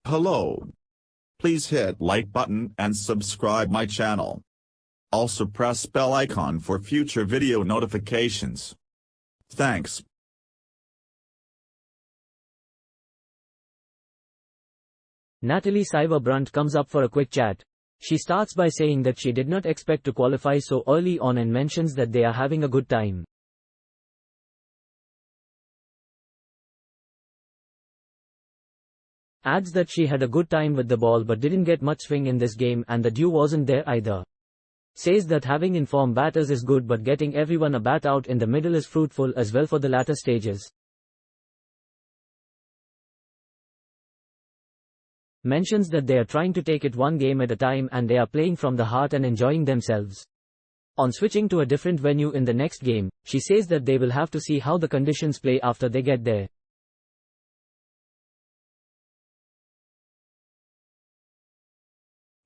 Hello. Please hit like button and subscribe my channel. Also press bell icon for future video notifications. Thanks. Natalie Sciver-Brunt comes up for a quick chat. She starts by saying that she did not expect to qualify so early on and mentions that they are having a good time. Adds that she had a good time with the ball but didn't get much swing in this game and the dew wasn't there either. Says that having informed batters is good but getting everyone a bat out in the middle is fruitful as well for the latter stages. Mentions that they are trying to take it one game at a time and they are playing from the heart and enjoying themselves. On switching to a different venue in the next game, she says that they will have to see how the conditions play after they get there.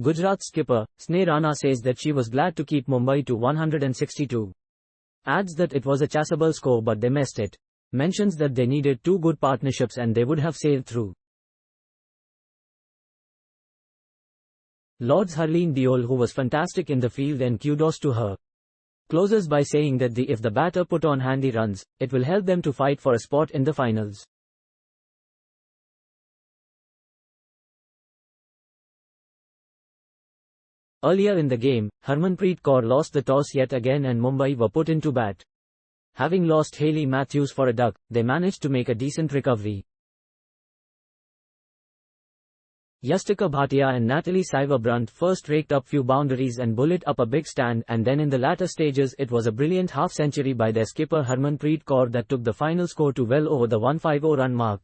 Gujarat skipper, Sneh Rana says that she was glad to keep Mumbai to 162. Adds that it was a chasable score but they messed it. Mentions that they needed two good partnerships and they would have sailed through. Lord's Harleen Deol, who was fantastic in the field and kudos to her, closes by saying that if the batter put on handy runs, it will help them to fight for a spot in the finals. Earlier in the game, Harmanpreet Kaur lost the toss yet again and Mumbai were put into bat. Having lost Hayley Matthews for a duck, they managed to make a decent recovery. Yastika Bhatia and Natalie Sciver-Brunt first raked up few boundaries and bullied up a big stand, and then in the latter stages it was a brilliant half-century by their skipper Harmanpreet Kaur that took the final score to well over the 150 run mark.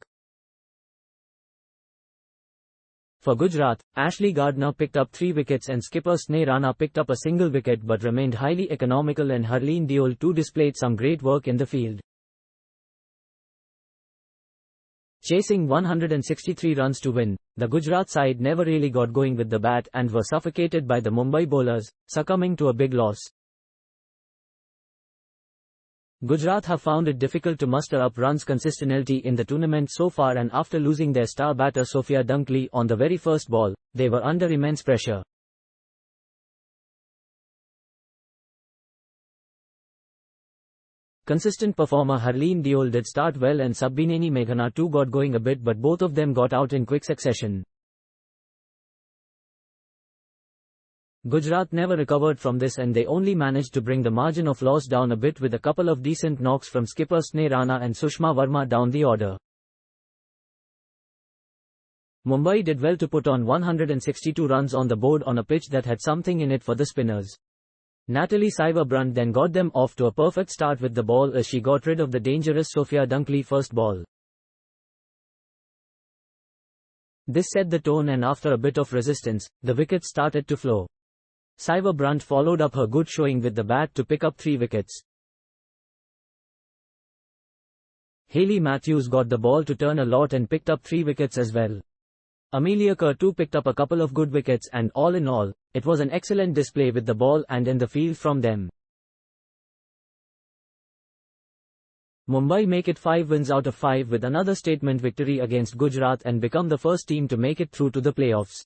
For Gujarat, Ashley Gardner picked up 3 wickets and skipper Sneh Rana picked up a single wicket but remained highly economical, and Harleen Deol too displayed some great work in the field. Chasing 163 runs to win, the Gujarat side never really got going with the bat and were suffocated by the Mumbai bowlers, succumbing to a big loss. Gujarat have found it difficult to muster up runs consistently in the tournament so far, and after losing their star batter Sophia Dunkley on the very first ball, they were under immense pressure. Consistent performer Harleen Deol did start well and Sabbineni Meghana too got going a bit, but both of them got out in quick succession. Gujarat never recovered from this and they only managed to bring the margin of loss down a bit with a couple of decent knocks from skipper Sneh Rana and Sushma Verma down the order. Mumbai did well to put on 162 runs on the board on a pitch that had something in it for the spinners. Natalie Sciver-Brunt then got them off to a perfect start with the ball as she got rid of the dangerous Sophia Dunkley first ball. This set the tone, and after a bit of resistance, the wickets started to flow. Sciver-Brunt followed up her good showing with the bat to pick up 3 wickets. Hayley Matthews got the ball to turn a lot and picked up 3 wickets as well. Amelia Kerr too picked up a couple of good wickets, and all in all, it was an excellent display with the ball and in the field from them. Mumbai make it 5 wins out of 5 with another statement victory against Gujarat and become the first team to make it through to the playoffs.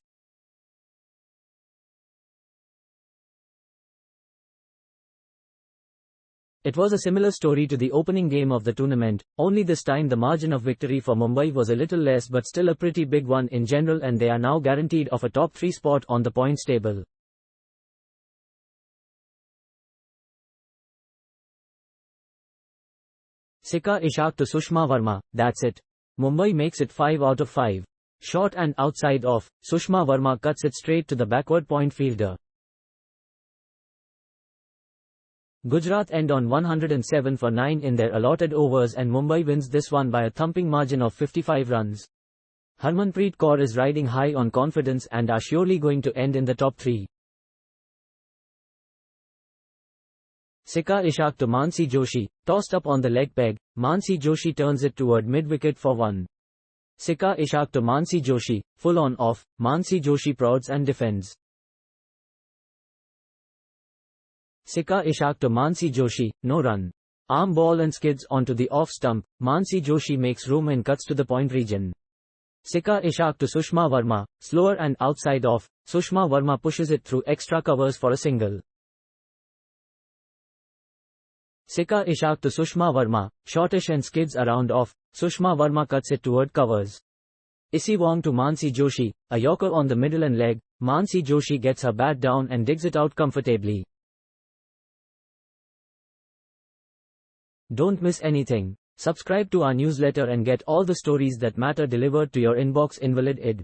It was a similar story to the opening game of the tournament, only this time the margin of victory for Mumbai was a little less but still a pretty big one in general, and they are now guaranteed of a top 3 spot on the points table. Sikka Ishaq to Sushma Verma, that's it. Mumbai makes it 5 out of 5. Short and outside off, Sushma Verma cuts it straight to the backward point fielder. Gujarat end on 107 for 9 in their allotted overs and Mumbai wins this one by a thumping margin of 55 runs. Harmanpreet Kaur is riding high on confidence and are surely going to end in the top 3. Sikka Ishaq to Mansi Joshi, tossed up on the leg peg, Mansi Joshi turns it toward mid-wicket for 1. Sikka Ishaq to Mansi Joshi, full on off, Mansi Joshi prods and defends. Sikka Ishaq to Mansi Joshi, no run. Arm ball and skids onto the off stump, Mansi Joshi makes room and cuts to the point region. Sikka Ishaq to Sushma Verma, slower and outside off, Sushma Verma pushes it through extra covers for a single. Sikka Ishaq to Sushma Verma, shortish and skids around off, Sushma Verma cuts it toward covers. Issy Wong to Mansi Joshi, a yorker on the middle and leg, Mansi Joshi gets her bat down and digs it out comfortably. Don't miss anything. Subscribe to our newsletter and get all the stories that matter delivered to your inbox. Invalid id.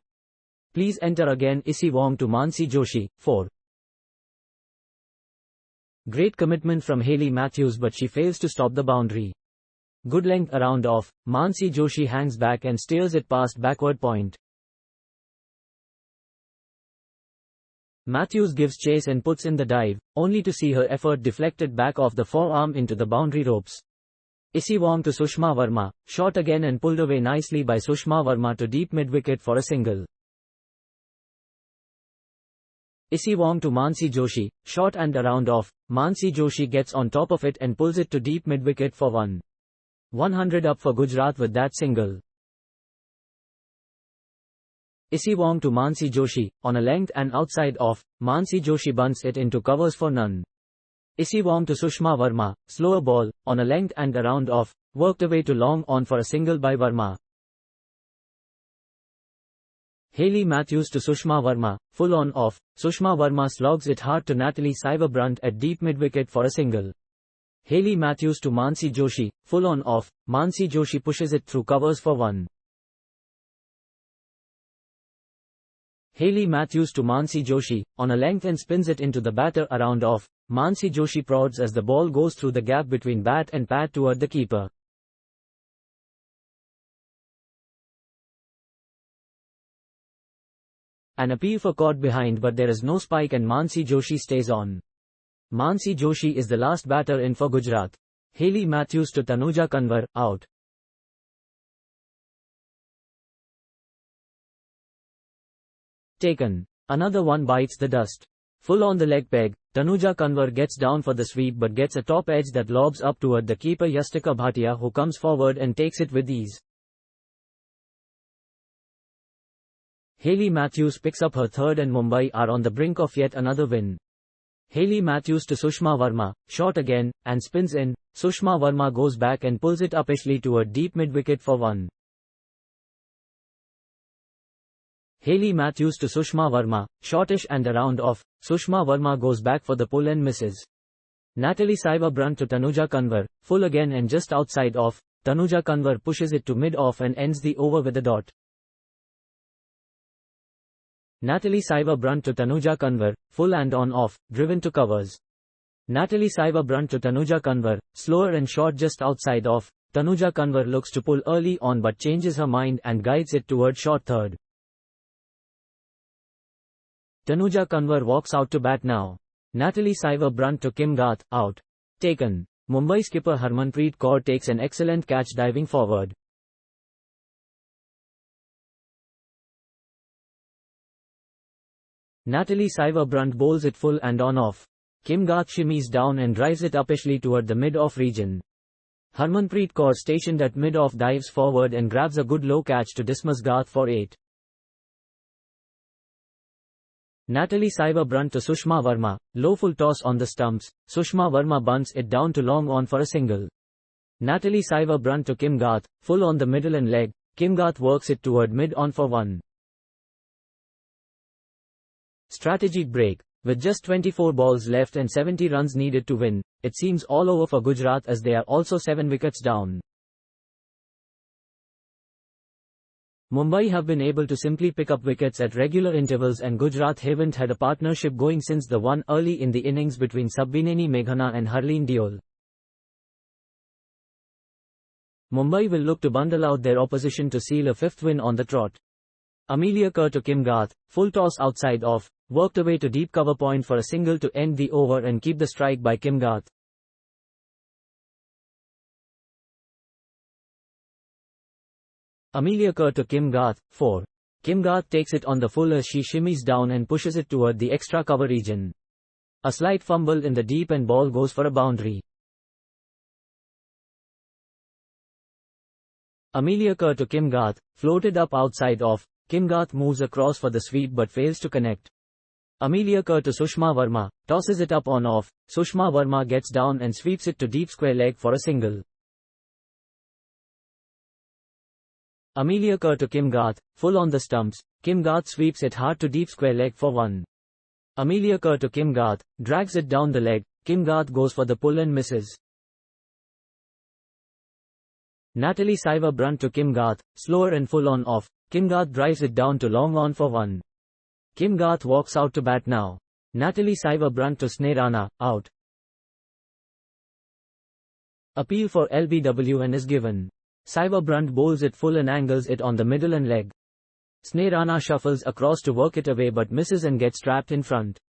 Please enter again. Issy Wong to Mansi Joshi, 4. Great commitment from Hayley Matthews, but she fails to stop the boundary. Good length around off, Mansi Joshi hangs back and steers it past backward point. Matthews gives chase and puts in the dive, only to see her effort deflected back off the forearm into the boundary ropes. Issy Wong to Sushma Verma, shot again and pulled away nicely by Sushma Verma to deep mid-wicket for a single. Issy Wong to Mansi Joshi, short and around off, Mansi Joshi gets on top of it and pulls it to deep mid-wicket for 100 up for Gujarat with that single. Issy Wong to Mansi Joshi, on a length and outside off, Mansi Joshi bunts it into covers for none. Issy Wong to Sushma Verma, slower ball, on a length and around off, worked away to long on for a single by Verma. Hayley Matthews to Sushma Verma, full on off, Sushma Verma slogs it hard to Natalie Sciver-Brunt at deep mid-wicket for a single. Hayley Matthews to Mansi Joshi, full on off, Mansi Joshi pushes it through covers for 1. Hayley Matthews to Mansi Joshi, on a length and spins it into the batter around off, Mansi Joshi prods as the ball goes through the gap between bat and pad toward the keeper. An appeal for caught behind, but there is no spike and Mansi Joshi stays on. Mansi Joshi is the last batter in for Gujarat. Hayley Matthews to Tanuja Kanwar, out. Taken. Another one bites the dust. Full on the leg peg, Tanuja Kanwar gets down for the sweep but gets a top edge that lobs up toward the keeper Yastika Bhatia, who comes forward and takes it with ease. Hayley Matthews picks up her third and Mumbai are on the brink of yet another win. Hayley Matthews to Sushma Verma, short again, and spins in, Sushma Verma goes back and pulls it uppishly toward deep mid-wicket for 1. Hayley Matthews to Sushma Verma, shortish and around off, Sushma Verma goes back for the pull and misses. Natalie Sciver-Brunt to Tanuja Kanwar, full again and just outside off, Tanuja Kanwar pushes it to mid-off and ends the over with a dot. Natalie Sciver-Brunt to Tanuja Kanwar, full and on off, driven to covers. Natalie Sciver-Brunt to Tanuja Kanwar, slower and short just outside off, Tanuja Kanwar looks to pull early on but changes her mind and guides it toward short third. Tanuja Kanwar walks out to bat now. Natalie Sciver-Brunt to Kim Garth, out. Taken. Mumbai skipper Harmanpreet Kaur takes an excellent catch diving forward. Natalie Sciver-Brunt bowls it full and on off. Kim Garth shimmies down and drives it uppishly toward the mid-off region. Harmanpreet Kaur stationed at mid-off dives forward and grabs a good low catch to dismiss Garth for 8. Natalie Sciver-Brunt to Sushma Verma, low full toss on the stumps, Sushma Verma bunts it down to long on for a single. Natalie Sciver-Brunt to Kim Garth, full on the middle and leg, Kim Garth works it toward mid on for 1. Strategic break. With just 24 balls left and 70 runs needed to win, it seems all over for Gujarat as they are also 7 wickets down. Mumbai have been able to simply pick up wickets at regular intervals and Gujarat haven't had a partnership going since the one early in the innings between Sabbineni Meghana and Harleen Deol. Mumbai will look to bundle out their opposition to seal a 5th win on the trot. Amelia Kerr to Kim Garth, full toss outside off, worked away to deep cover point for a single to end the over and keep the strike by Kim Garth. Amelia Kerr to Kim Garth, 4. Kim Garth takes it on the full as she shimmies down and pushes it toward the extra cover region. A slight fumble in the deep and ball goes for a boundary. Amelia Kerr to Kim Garth, floated up outside off. Kim Garth moves across for the sweep but fails to connect. Amelia Kerr to Sushma Verma, tosses it up on off. Sushma Verma gets down and sweeps it to deep square leg for a single. Amelia Kerr to Kim Garth, full on the stumps. Kim Garth sweeps it hard to deep square leg for 1. Amelia Kerr to Kim Garth, drags it down the leg. Kim Garth goes for the pull and misses. Natalie Sciver-Brunt to Kim Garth, slower and full on off. Kim Garth drives it down to long on for 1. Kim Garth walks out to bat now. Natalie Sciver-Brunt to Snehrana, out. Appeal for LBWN is given. Sciver-Brunt bowls it full and angles it on the middle and leg. Snehrana shuffles across to work it away but misses and gets trapped in front.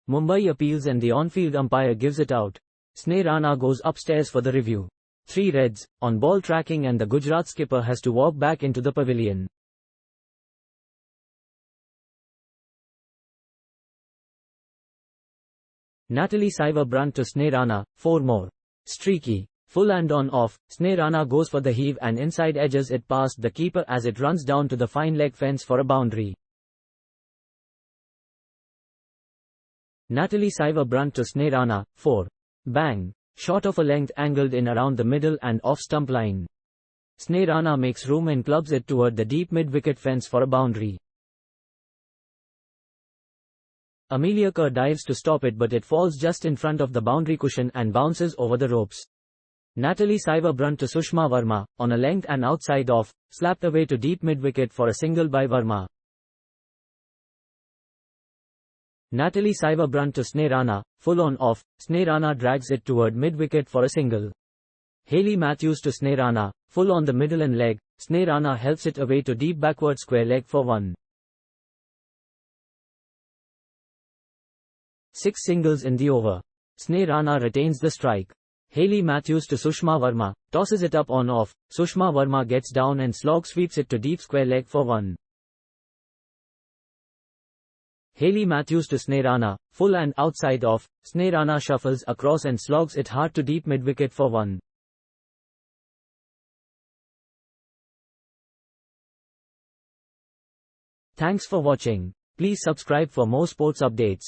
Mumbai appeals and the on-field umpire gives it out. Snehrana goes upstairs for the review. 3 reds, on ball tracking, and the Gujarat skipper has to walk back into the pavilion. Natalie Sciver-Brunt to Snehrana, 4 more. Streaky, full and on off. Snehrana goes for the heave and inside edges it past the keeper as it runs down to the fine leg fence for a boundary. Natalie Sciver-Brunt to Snehrana, 4. Bang. Shot of a length angled in around the middle and off stump line. Snehrana makes room and clubs it toward the deep mid-wicket fence for a boundary. Amelia Kerr dives to stop it but it falls just in front of the boundary cushion and bounces over the ropes. Natalie Sciver-Brunt to Sushma Verma, on a length and outside off, slapped away to deep mid-wicket for a single by Verma. Natalie Sciver-Brunt to Snehrana, full on off. Snehrana drags it toward mid-wicket for a single. Hayley Matthews to Snehrana, full on the middle and leg. Snehrana helps it away to deep backward square leg for 1. 6 singles in the over. Snehrana retains the strike. Hayley Matthews to Sushma Verma, tosses it up on off. Sushma Verma gets down and slog sweeps it to deep square leg for 1. Hayley Matthews to Snehrana, full and outside off. Snehrana shuffles across and slogs it hard to deep mid-wicket for 1. Thanks for watching. Please subscribe for more sports updates.